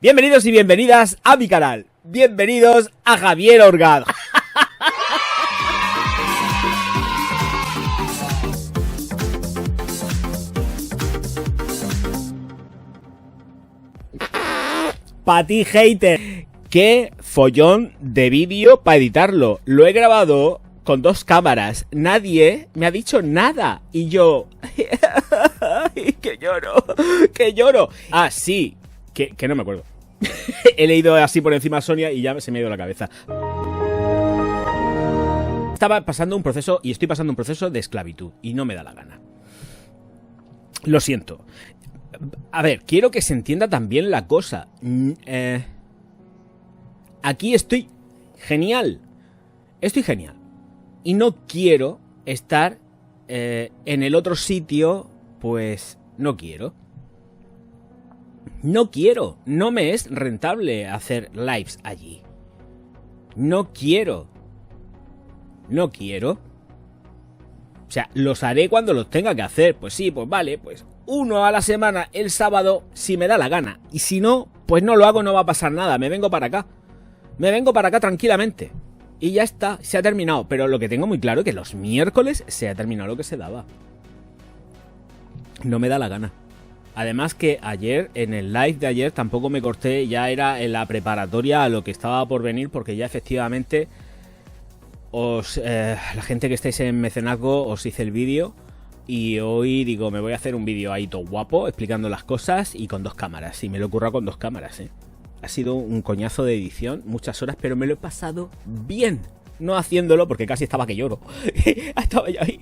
Bienvenidos y bienvenidas a mi canal. Bienvenidos a Javier Orgaz. Pa' ti, hater. Qué follón de vídeo para editarlo. Lo he grabado con 2 cámaras. Nadie me ha dicho nada. Y yo... que lloro. Que lloro. Ah, sí. Que no me acuerdo. He leído así por encima a Sonia y ya se me ha ido la cabeza. Estaba pasando un proceso y estoy pasando un proceso de esclavitud y no me da la gana. Lo siento. A ver, quiero que se entienda también la cosa. Aquí estoy genial. Estoy genial. Y no quiero estar en el otro sitio, pues no quiero. No quiero. No me es rentable hacer lives allí. No quiero. No quiero. O sea, los haré cuando los tenga que hacer. Pues sí, pues vale, pues 1 a la semana el sábado si me da la gana. Y si no, pues no lo hago, no va a pasar nada. Me vengo para acá. Me vengo para acá tranquilamente. Y ya está, se ha terminado. Pero lo que tengo muy claro es que los miércoles se ha terminado lo que se daba. No me da la gana. Además que ayer, en el live de ayer, tampoco me corté, ya era en la preparatoria a lo que estaba por venir, porque ya efectivamente la gente que estáis en mecenazgo os hice el vídeo y hoy digo, me voy a hacer un vídeo ahí todo guapo, explicando las cosas y con 2 cámaras, y me lo he currado con 2 cámaras, Ha sido un coñazo de edición, muchas horas, pero me lo he pasado bien. No haciéndolo, porque casi estaba que lloro. Estaba yo ahí.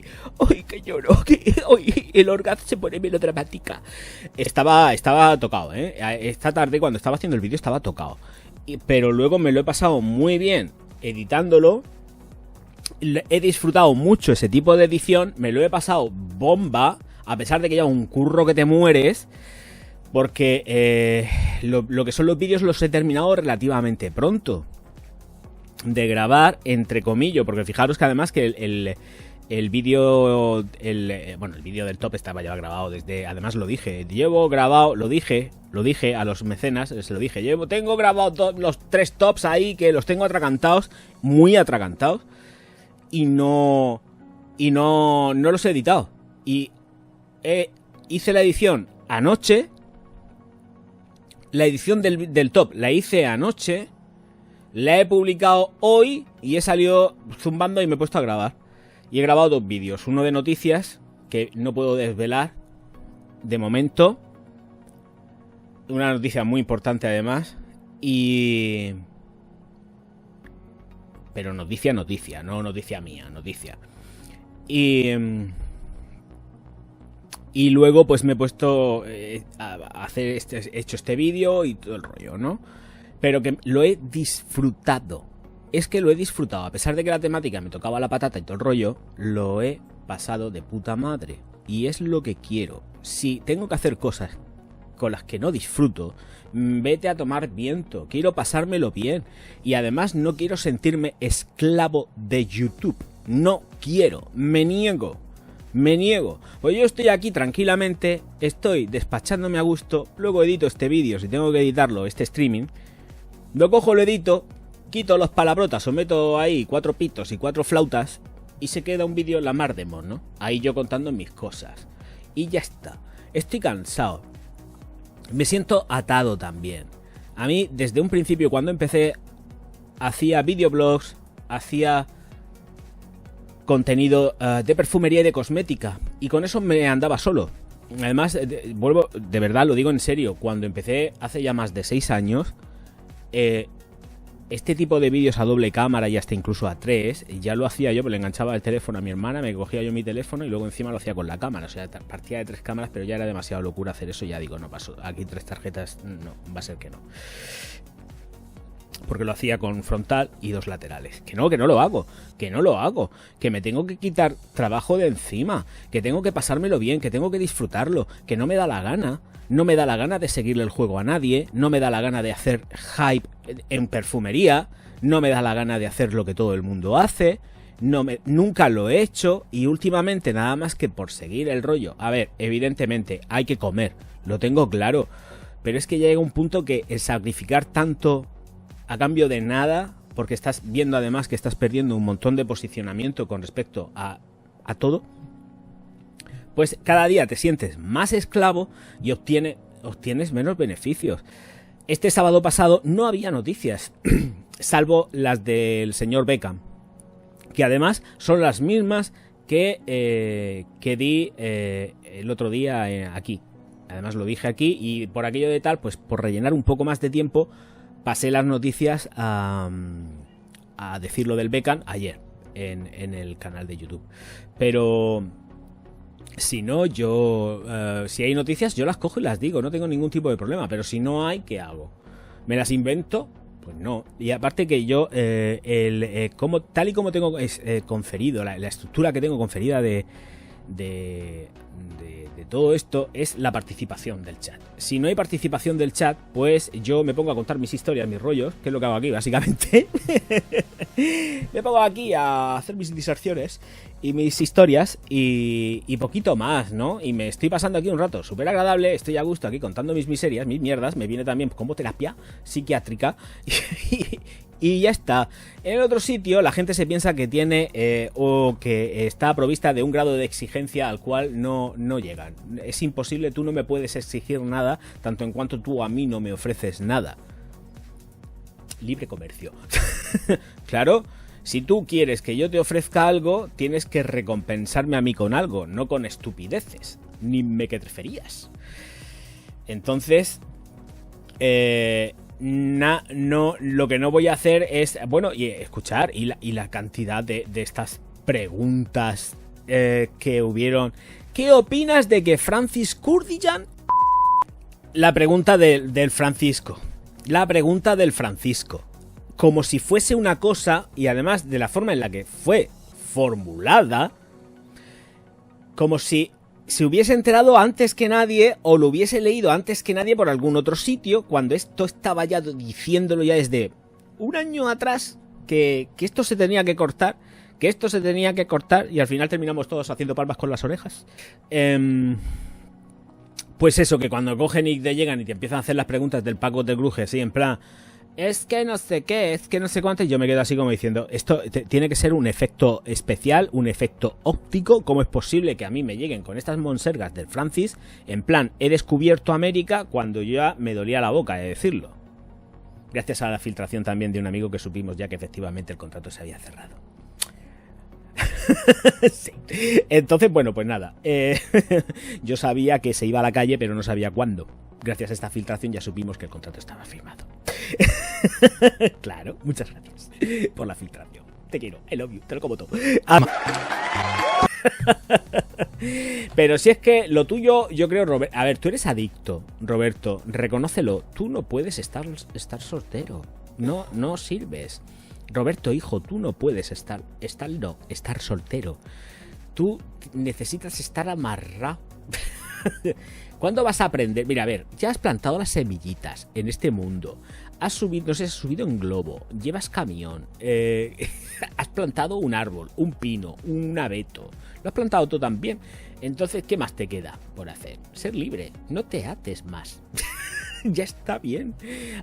¡Ay, que lloro! ¡Ay, el Orgaz se pone melodramática! Estaba tocado, Esta tarde, cuando estaba haciendo el vídeo, estaba tocado. Pero luego me lo he pasado muy bien editándolo. He disfrutado mucho ese tipo de edición. Me lo he pasado bomba. A pesar de que lleva un curro que te mueres. Porque lo que son los vídeos los he terminado relativamente pronto de grabar, entre comillas, porque fijaros que además que el vídeo el vídeo del top estaba ya grabado desde, además lo dije, llevo grabado, lo dije a los mecenas, se lo dije, tengo grabado los 3 tops ahí que los tengo atragantados, muy atragantados, y no los he editado, y hice la edición anoche, la edición del top la hice anoche. La he publicado hoy y he salido zumbando y me he puesto a grabar. Y he grabado 2 vídeos. Uno de noticias, que no puedo desvelar de momento. Una noticia muy importante además. Pero noticia, no noticia mía, noticia. Y luego pues me he puesto a hacer he hecho este vídeo y todo el rollo, ¿no? Pero que lo he disfrutado. Es que lo he disfrutado. A pesar de que la temática me tocaba la patata y todo el rollo, lo he pasado de puta madre. Y es lo que quiero. Si tengo que hacer cosas con las que no disfruto, vete a tomar viento. Quiero pasármelo bien. Y además no quiero sentirme esclavo de YouTube. No quiero. Me niego. Pues yo estoy aquí tranquilamente. Estoy despachándome a gusto. Luego edito este vídeo, si tengo que editarlo, este streaming. Lo cojo, lo edito, quito los palabrotas, o meto ahí 4 pitos y 4 flautas y se queda un vídeo la mar de mono. Ahí yo contando mis cosas. Y ya está. Estoy cansado. Me siento atado también. A mí, desde un principio, cuando empecé, hacía videoblogs, hacía contenido de perfumería y de cosmética. Y con eso me andaba solo. Además, vuelvo, de verdad, lo digo en serio, cuando empecé hace ya más de 6 años... este tipo de vídeos a doble cámara y hasta incluso a 3 ya lo hacía yo, pero le enganchaba el teléfono a mi hermana, me cogía yo mi teléfono y luego encima lo hacía con la cámara, o sea, partía de 3 cámaras, pero ya era demasiado locura hacer eso. Ya digo, no paso, aquí 3 tarjetas, no, va a ser que no, porque lo hacía con frontal y 2 laterales. Que no lo hago, que me tengo que quitar trabajo de encima, que tengo que pasármelo bien, que tengo que disfrutarlo, que no me da la gana. No me da la gana de seguirle el juego a nadie, no me da la gana de hacer hype en perfumería, no me da la gana de hacer lo que todo el mundo hace, nunca lo he hecho, y últimamente nada más que por seguir el rollo. A ver, evidentemente hay que comer, lo tengo claro, pero es que ya llega un punto que el sacrificar tanto a cambio de nada, porque estás viendo además que estás perdiendo un montón de posicionamiento con respecto a todo, pues cada día te sientes más esclavo y obtienes menos beneficios. Este sábado pasado no había noticias, salvo las del señor Beckham, que además son las mismas que di el otro día aquí. Además lo dije aquí y por aquello de tal, pues por rellenar un poco más de tiempo, pasé las noticias a decir lo del Beckham ayer en el canal de YouTube. Pero si no, si hay noticias, yo las cojo y las digo, no tengo ningún tipo de problema. Pero si no hay, ¿qué hago? ¿Me las invento? Pues no. Y aparte que yo, tal y como tengo conferido, la estructura que tengo conferida de todo esto es la participación del chat. Si no hay participación del chat, pues yo me pongo a contar mis historias, mis rollos, que es lo que hago aquí básicamente. Me pongo aquí a hacer mis diserciones y mis historias y poquito más, ¿no? Y me estoy pasando aquí un rato súper agradable, estoy a gusto aquí contando mis miserias, mis mierdas, me viene también como terapia psiquiátrica y ya está. En el otro sitio la gente se piensa que tiene o que está provista de un grado de exigencia al cual no llegan. Es imposible, tú no me puedes exigir nada, tanto en cuanto tú a mí no me ofreces nada. Libre comercio. Claro, si tú quieres que yo te ofrezca algo, tienes que recompensarme a mí con algo, no con estupideces, ni mequetreferías. Entonces, no, lo que no voy a hacer es, bueno, y escuchar, y la cantidad de estas preguntas que hubieron. ¿Qué opinas de que Francis Kurdijan? La pregunta del Francisco. La pregunta del Francisco. Como si fuese una cosa, y además de la forma en la que fue formulada, como si se hubiese enterado antes que nadie o lo hubiese leído antes que nadie por algún otro sitio, cuando esto estaba ya diciéndolo ya desde un año atrás, que esto se tenía que cortar, y al final terminamos todos haciendo palmas con las orejas. Pues eso, que cuando cogen y te llegan y te empiezan a hacer las preguntas del Paco de Gruje, así en plan, es que no sé qué, es que no sé cuánto, y yo me quedo así como diciendo, esto tiene que ser un efecto especial, un efecto óptico. ¿Cómo es posible que a mí me lleguen con estas monsergas del Francis, en plan, he descubierto América, cuando yo ya me dolía la boca de decirlo? Gracias a la filtración también de un amigo que supimos ya que efectivamente el contrato se había cerrado. Sí. Entonces, bueno, pues nada, yo sabía que se iba a la calle, pero no sabía cuándo. Gracias a esta filtración ya supimos que el contrato estaba firmado. Claro, muchas gracias por la filtración. Te quiero, I love you, te lo como todo. Pero si es que lo tuyo, yo creo, Roberto. A ver, tú eres adicto, Roberto, reconócelo. Tú no puedes estar soltero. No sirves. Roberto, hijo, tú no puedes estar soltero. Tú necesitas estar amarrado. ¿Cuándo vas a aprender? Mira, a ver, ya has plantado las semillitas en este mundo. Has subido, no sé, has subido en globo, llevas camión, has plantado un árbol, un pino, un abeto. Lo has plantado tú también. Entonces, ¿qué más te queda por hacer? Ser libre, no te ates más. Ya está bien.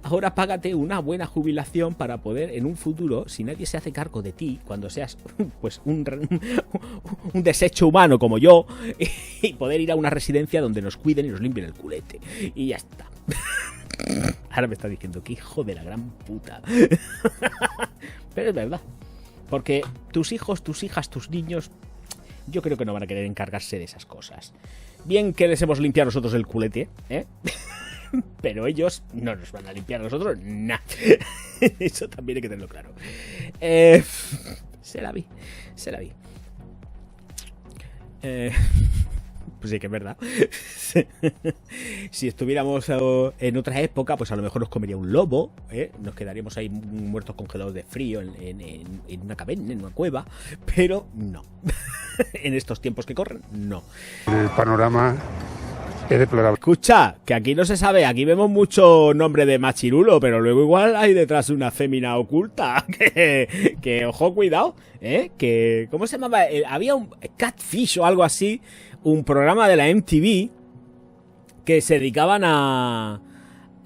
Ahora págate una buena jubilación para poder en un futuro, si nadie se hace cargo de ti, cuando seas pues un desecho humano como yo, y poder ir a una residencia donde nos cuiden y nos limpien el culete. Y ya está. Ahora me está diciendo que hijo de la gran puta. Pero es verdad. Porque tus hijos, tus hijas, tus niños, yo creo que no van a querer encargarse de esas cosas. Bien que les hemos limpiado nosotros el culete, ¿eh? Pero ellos no nos van a limpiar a nosotros, nah. Eso también hay que tenerlo claro. Se la vi. Pues sí que es verdad. Si estuviéramos en otra época, pues a lo mejor nos comería un lobo, ¿eh? Nos quedaríamos ahí muertos congelados de frío en una caverna, en una cueva. Pero no. En estos tiempos que corren, no. El panorama es deplorable. Escucha, que aquí no se sabe, aquí vemos mucho nombre de machirulo, pero luego igual hay detrás una fémina oculta. Que ojo, cuidado, ¿eh? Que, ¿cómo se llamaba? Había un Catfish o algo así, un programa de la MTV que se dedicaban a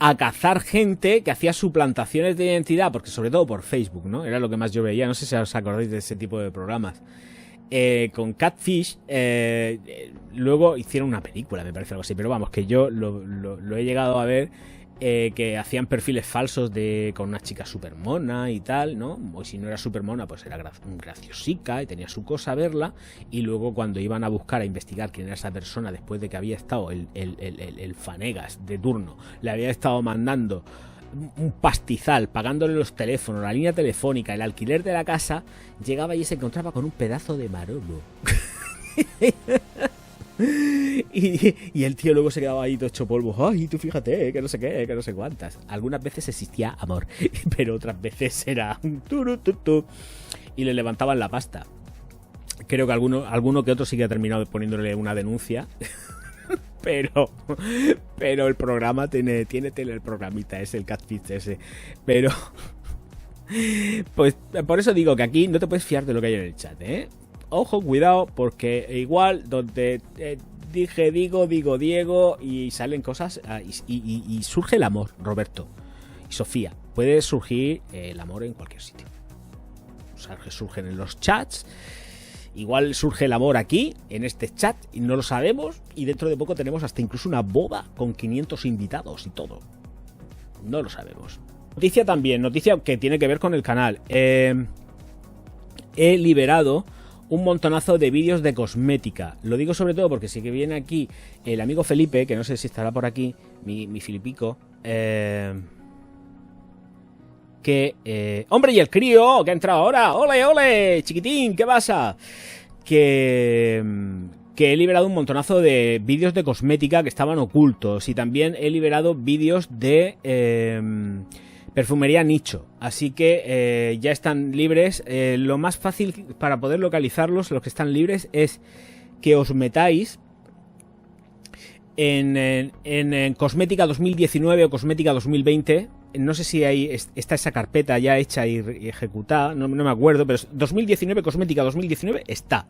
a cazar gente que hacía suplantaciones de identidad, porque sobre todo por Facebook, ¿no? Era lo que más yo veía, no sé si os acordáis de ese tipo de programas. Con Catfish, luego hicieron una película, me parece algo así, pero vamos, que yo lo he llegado a ver, que hacían perfiles falsos con una chica super mona y tal, ¿no? O si no era super mona, pues era graciosica y tenía su cosa verla, y luego cuando iban a buscar, a investigar quién era esa persona, después de que había estado el fanegas de turno, le había estado mandando un pastizal, pagándole los teléfonos, la línea telefónica, el alquiler de la casa, llegaba y se encontraba con un pedazo de maromo. y el tío luego se quedaba ahí todo hecho polvo. Ay, tú fíjate, que no sé qué, que no sé cuántas. Algunas veces existía amor, pero otras veces era un turututu y le levantaban la pasta. Creo que alguno que otro sí que ha terminado poniéndole una denuncia. Pero el programa tiene tele, el programita ese, el Catfish ese. Pero pues por eso digo que aquí no te puedes fiar de lo que hay en el chat, ¿eh? Ojo, cuidado, porque igual donde digo Diego y salen cosas y surge el amor, Roberto y Sofía. Puede surgir el amor en cualquier sitio. O sea, que surgen en los chats. Igual surge el amor aquí, en este chat, y no lo sabemos, y dentro de poco tenemos hasta incluso una boda con 500 invitados y todo. No lo sabemos. Noticia también, noticia que tiene que ver con el canal. He liberado un montonazo de vídeos de cosmética. Lo digo sobre todo porque si que viene aquí el amigo Felipe, que no sé si estará por aquí, mi Filipico, ¡hombre, y el crío que ha entrado ahora! ¡Ole, ole! Chiquitín, ¿qué pasa? Que he liberado un montonazo de vídeos de cosmética que estaban ocultos. Y también he liberado vídeos de perfumería nicho. Así que ya están libres. Lo más fácil para poder localizarlos, los que están libres, es que os metáis en Cosmética 2019 o Cosmética 2020. No sé si ahí está esa carpeta ya hecha y ejecutada, no me acuerdo, pero 2019, Cosmética 2019 está.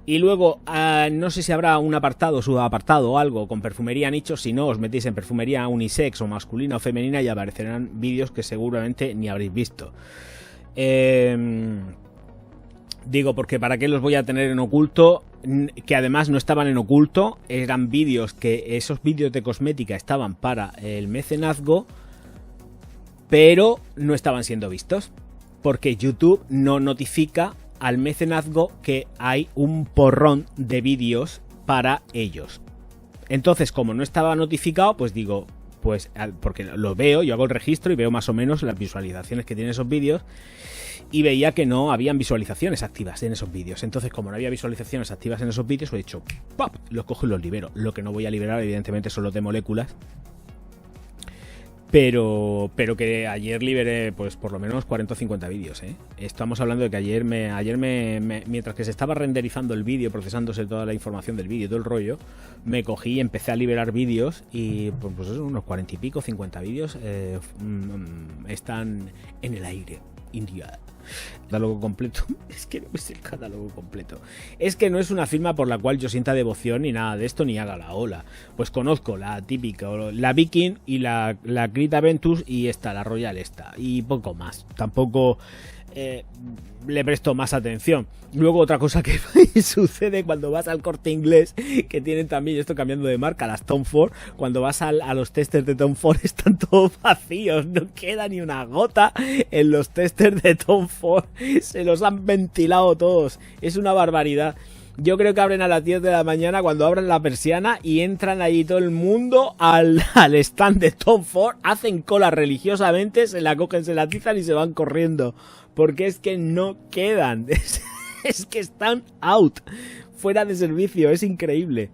Y luego no sé si habrá un apartado, subapartado o algo con perfumería nicho. Si no, os metéis en perfumería unisex o masculina o femenina y aparecerán vídeos que seguramente ni habréis visto. Digo, porque ¿para qué los voy a tener en oculto? Que además no estaban en oculto, eran vídeos que esos vídeos de cosmética estaban para el mecenazgo, pero no estaban siendo vistos, porque YouTube no notifica al mecenazgo que hay un porrón de vídeos para ellos. Entonces, como no estaba notificado, pues digo, pues porque lo veo, yo hago el registro y veo más o menos las visualizaciones que tienen esos vídeos, y veía que no habían visualizaciones activas en esos vídeos. Entonces, como no había visualizaciones activas en esos vídeos, he dicho, ¡pop!, los cojo y los libero. Lo que no voy a liberar, evidentemente, son los de moléculas. Pero que ayer liberé pues por lo menos 40 o 50 vídeos, ¿eh? Estamos hablando de que ayer mientras que se estaba renderizando el vídeo, procesándose toda la información del vídeo y todo el rollo, me cogí y empecé a liberar vídeos y pues unos 40 y pico, 50 vídeos están en el aire. India. Catálogo completo. Es que no es el catálogo completo. Es que no es una firma por la cual yo sienta devoción ni nada de esto, ni haga la ola. Pues conozco la típica, la Viking y la Grita Ventus y esta, la Royal esta. Y poco más. Tampoco le presto más atención. Luego otra cosa que sucede cuando vas al Corte Inglés, que tienen también, esto cambiando de marca, las Tom Ford, cuando vas a los testers de Tom Ford están todos vacíos, no queda ni una gota en los testers de Tom Ford, se los han ventilado todos, es una barbaridad. Yo creo que abren a las 10 de la mañana cuando abren la persiana y entran allí todo el mundo al stand de Tom Ford, hacen cola religiosamente, se la cogen, se la tizan y se van corriendo. Porque es que no quedan. Es que están out. Fuera de servicio. Es increíble.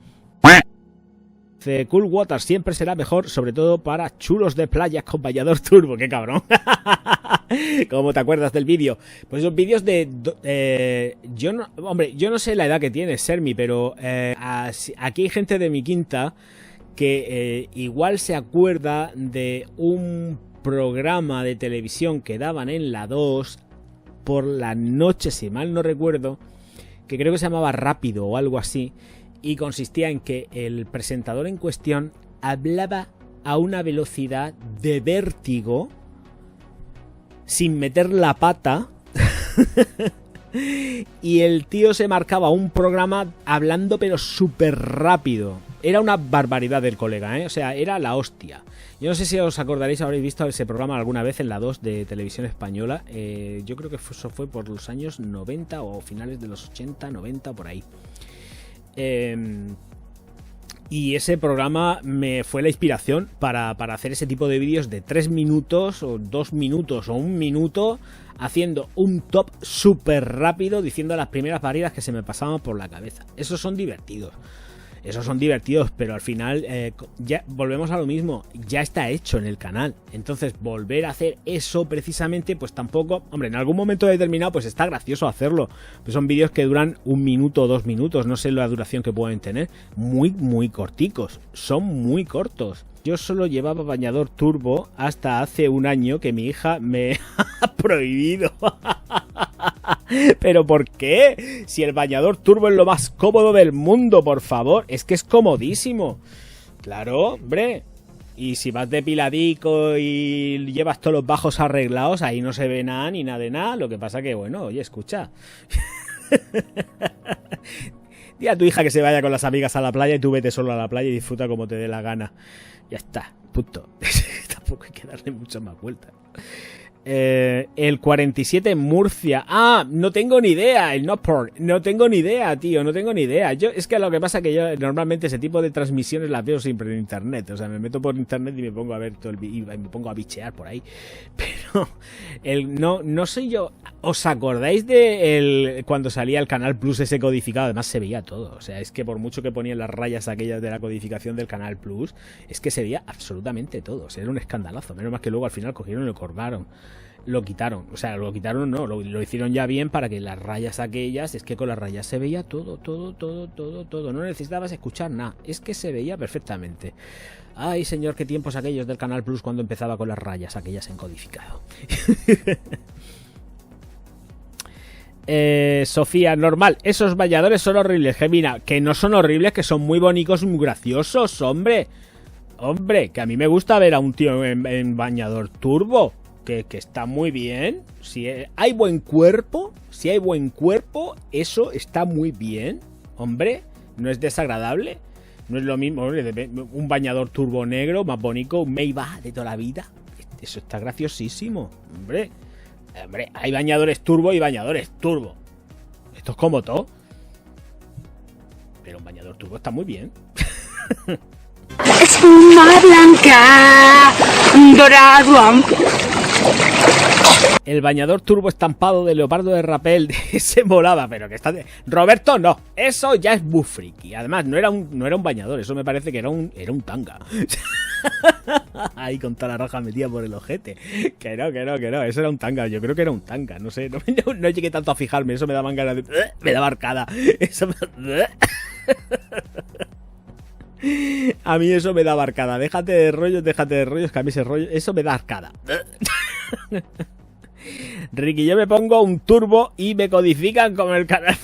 Cool Water siempre será mejor, sobre todo para chulos de playa con bañador turbo. ¡Qué cabrón! ¿Cómo te acuerdas del vídeo? Pues esos vídeos de... yo no sé la edad que tienes, Sermi, pero aquí hay gente de mi quinta que igual se acuerda de un programa de televisión que daban en la 2 por la noche, si mal no recuerdo, que creo que se llamaba Rápido o algo así, y consistía en que el presentador en cuestión hablaba a una velocidad de vértigo, sin meter la pata, y el tío se marcaba un programa hablando pero súper rápido. Era una barbaridad del colega, ¿eh? O sea, era la hostia. Yo no sé si os acordaréis, habréis visto ese programa alguna vez en la 2 de Televisión Española. Yo creo que eso fue por los años 90 o finales de los 80, 90, por ahí. Y ese programa me fue la inspiración para hacer ese tipo de vídeos de 3 minutos o 2 minutos o 1 minuto, haciendo un top súper rápido, diciendo las primeras barreras que se me pasaban por la cabeza. Esos son divertidos, pero al final ya volvemos a lo mismo, ya está hecho en el canal. Entonces volver a hacer eso precisamente, pues tampoco, hombre, en algún momento determinado pues está gracioso hacerlo, pues son vídeos que duran 1 minuto o 2 minutos, no sé la duración que pueden tener, muy corticos, son muy cortos. Yo solo llevaba bañador turbo hasta hace 1 año que mi hija me ha prohibido. ¿Pero por qué? Si el bañador turbo es lo más cómodo del mundo, por favor. Es que es comodísimo. Claro, hombre. Y si vas depiladico y llevas todos los bajos arreglados, ahí no se ve nada ni nada de nada. Lo que pasa que, bueno, oye, escucha. Di a tu hija que se vaya con las amigas a la playa y tú vete solo a la playa y disfruta como te dé la gana. Ya está, punto. Tampoco hay que darle muchas más vueltas. El 47 en Murcia. Ah, no tengo ni idea. El Notport. No tengo ni idea, tío. No tengo ni idea. Es que lo que pasa es que yo normalmente ese tipo de transmisiones las veo siempre en internet. O sea, me meto por internet y me pongo a ver todo y me pongo a bichear por ahí. Pero no sé yo. ¿Os acordáis de cuando salía el Canal Plus ese codificado? Además se veía todo. O sea, es que por mucho que ponían las rayas aquellas de la codificación del Canal Plus, es que se veía absolutamente todo. O sea, era un escandalazo. Menos más que luego al final cogieron y lo colgaron. Lo quitaron, o sea, lo quitaron no, lo hicieron ya bien para que las rayas aquellas, es que con las rayas se veía todo, no necesitabas escuchar nada, es que se veía perfectamente. Ay, señor, qué tiempos aquellos del Canal Plus cuando empezaba con las rayas aquellas en codificado. Sofía, normal, esos bañadores son horribles, Gemina, que no son horribles, que son muy bonitos y muy graciosos, hombre, que a mí me gusta ver a un tío en bañador turbo. Que está muy bien. Si hay buen cuerpo, eso está muy bien. Hombre, no es desagradable. No es lo mismo, hombre, un bañador turbo negro más bonito, un Maybach de toda la vida. Eso está graciosísimo. Hombre, hay bañadores turbo y bañadores turbo. Esto es como todo. Pero un bañador turbo está muy bien. Espuma blanca, dorado. El bañador turbo estampado de leopardo de rapel se molaba, pero que está de... Roberto, no, eso ya es muy friki. Además, no era un bañador, eso me parece que era un tanga. Ahí con toda la raja metida por el ojete. Que no, eso era un tanga, yo creo que era un tanga, no sé, no llegué tanto a fijarme, eso me daban ganas de... Me daba arcada. Eso me... A mí eso me da arcada. Déjate de rollos, que a mí ese rollo, eso me da arcada. Ricky, yo me pongo un turbo y me codifican como el canal.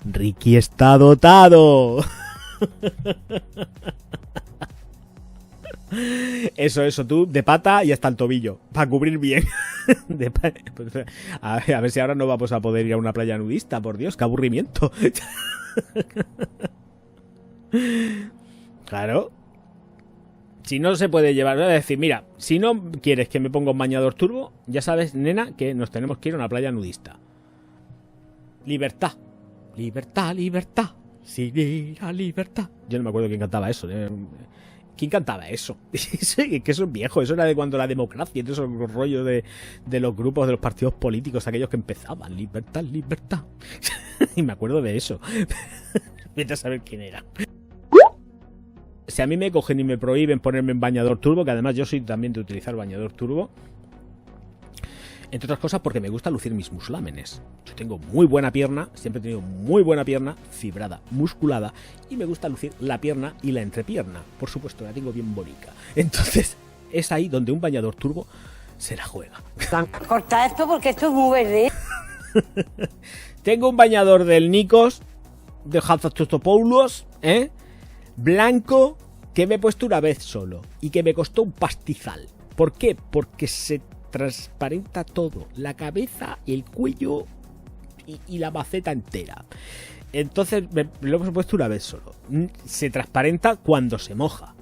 Ricky está dotado. Eso, tú de pata y hasta el tobillo, para cubrir bien. A ver si ahora no vamos a poder ir a una playa nudista, por Dios, qué aburrimiento. Claro. Si no se puede llevar, es decir, mira, si no quieres que me ponga un bañador turbo, ya sabes, nena, que nos tenemos que ir a una playa nudista. Libertad. Sí, la libertad. Yo no me acuerdo quién cantaba eso. ¿Quién cantaba eso? Que eso es viejo, eso era de cuando la democracia y todos esos rollos de los grupos de los partidos políticos, aquellos que empezaban, libertad. Y me acuerdo de eso. Vete a saber quién era. Si a mí me cogen y me prohíben ponerme en bañador turbo, que además yo soy también de utilizar bañador turbo, entre otras cosas porque me gusta lucir mis muslámenes. Yo tengo muy buena pierna, siempre he tenido muy buena pierna, fibrada, musculada, y me gusta lucir la pierna y la entrepierna. Por supuesto, la tengo bien bonita. Entonces, es ahí donde un bañador turbo se la juega. Corta esto porque esto es muy verde. Tengo un bañador del Nikos, de Hatzatostopoulos, Blanco que me he puesto una vez solo y que me costó un pastizal. ¿Por qué? Porque se transparenta todo, la cabeza, el cuello y la maceta entera. Entonces me lo he puesto una vez solo. Se transparenta cuando se moja.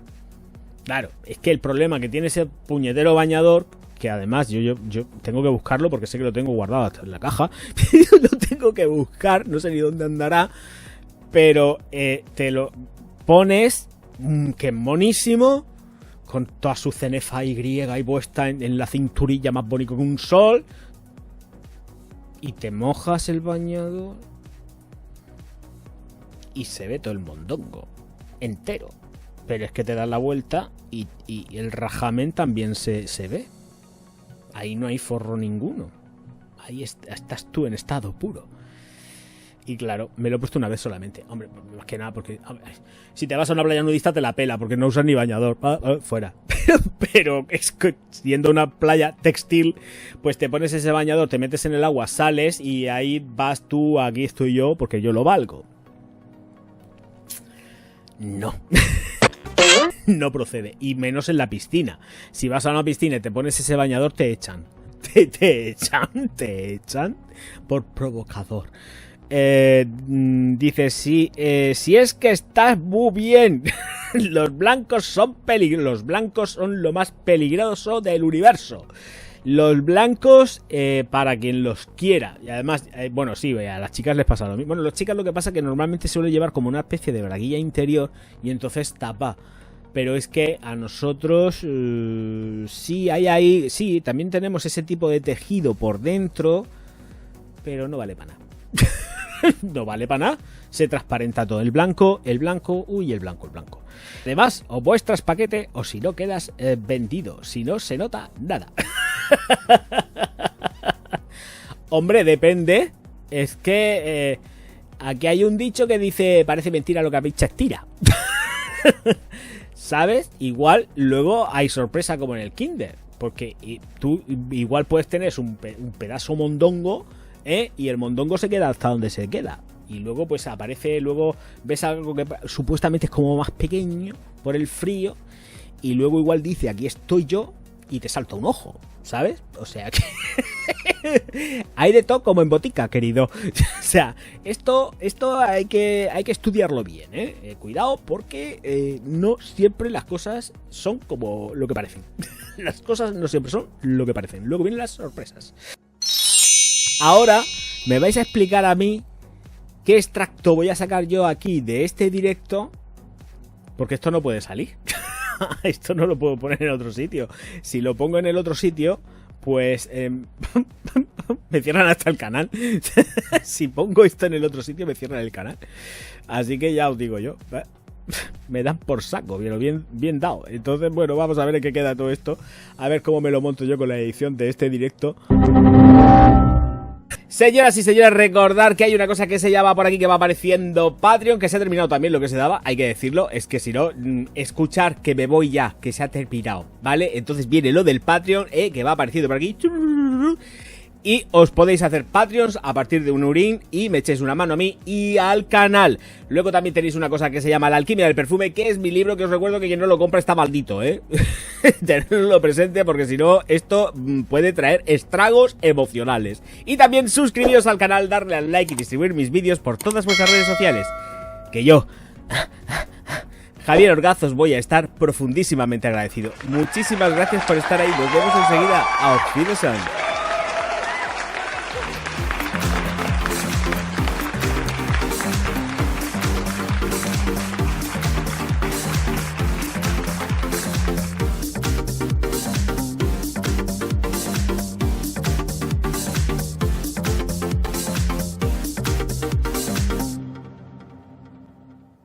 Claro, es que el problema que tiene ese puñetero bañador, que además yo tengo que buscarlo porque sé que lo tengo guardado hasta en la caja, lo tengo que buscar, no sé ni dónde andará, pero te lo pones, que es monísimo, con toda su cenefa Y ahí puesta en la cinturilla más bonito que un sol, y te mojas el bañador y se ve todo el mondongo entero. Pero es que te das la vuelta y el rajamen también se ve. Ahí no hay forro ninguno. Ahí estás tú en estado puro. Y claro, me lo he puesto una vez solamente. Hombre, más que nada porque si te vas a una playa nudista te la pela porque no usas ni bañador. Fuera. Pero es que siendo una playa textil, pues te pones ese bañador, te metes en el agua, sales y ahí vas tú, aquí estoy yo porque yo lo valgo. No. No procede. Y menos en la piscina. Si vas a una piscina y te pones ese bañador, te echan. Te echan por provocador. Dice, si es que estás muy bien. Los blancos son los blancos son lo más peligroso del universo. Los blancos, para quien los quiera. Y además, bueno, sí, a las chicas les pasa lo mismo. Bueno, las chicas lo que pasa es que normalmente se suele llevar como una especie de braguilla interior y entonces tapa. Pero es que a nosotros sí hay ahí, sí, también tenemos ese tipo de tejido por dentro, pero no vale para nada. No vale para nada. Se transparenta todo. El blanco, uy, el blanco. Además, o muestras paquete o si no quedas vendido. Si no se nota nada. Hombre, depende. Es que aquí hay un dicho que dice, parece mentira lo que picha estira. ¿Sabes? Igual luego hay sorpresa como en el Kinder. Porque tú igual puedes tener un pedazo mondongo, y el mondongo se queda hasta donde se queda. Y luego pues aparece, luego ves algo que supuestamente es como más pequeño por el frío. Y luego igual dice, aquí estoy yo, y te salta un ojo, ¿sabes? O sea que hay de todo como en botica, querido. O sea, esto hay que estudiarlo bien, cuidado, porque no siempre las cosas son como lo que parecen. Las cosas no siempre son lo que parecen. Luego vienen las sorpresas. Ahora me vais a explicar a mí qué extracto voy a sacar yo aquí de este directo, porque esto no puede salir. Esto no lo puedo poner en otro sitio. Si lo pongo en el otro sitio, pues me cierran hasta el canal. Si pongo esto en el otro sitio, me cierran el canal. Así que ya os digo yo, me dan por saco, bien dado. Entonces, bueno, vamos a ver en qué queda todo esto. A ver cómo me lo monto yo con la edición de este directo. Señoras y señores, recordar que hay una cosa que se llama por aquí que va apareciendo Patreon, que se ha terminado también lo que se daba, hay que decirlo, es que si no, escuchar que me voy ya, que se ha terminado, ¿vale? Entonces viene lo del Patreon, que va apareciendo por aquí, y os podéis hacer Patreons a partir de un eurín y me echéis una mano a mí y al canal. Luego también tenéis una cosa que se llama La Alquimia del Perfume, que es mi libro, que os recuerdo que quien no lo compra está maldito, Tenedlo presente porque si no, esto puede traer estragos emocionales. Y también suscribiros al canal, darle al like y distribuir mis vídeos por todas vuestras redes sociales. Que yo, Javier Orgaz, os voy a estar profundísimamente agradecido. Muchísimas gracias por estar ahí. Nos vemos enseguida. Auf Wiedersehen.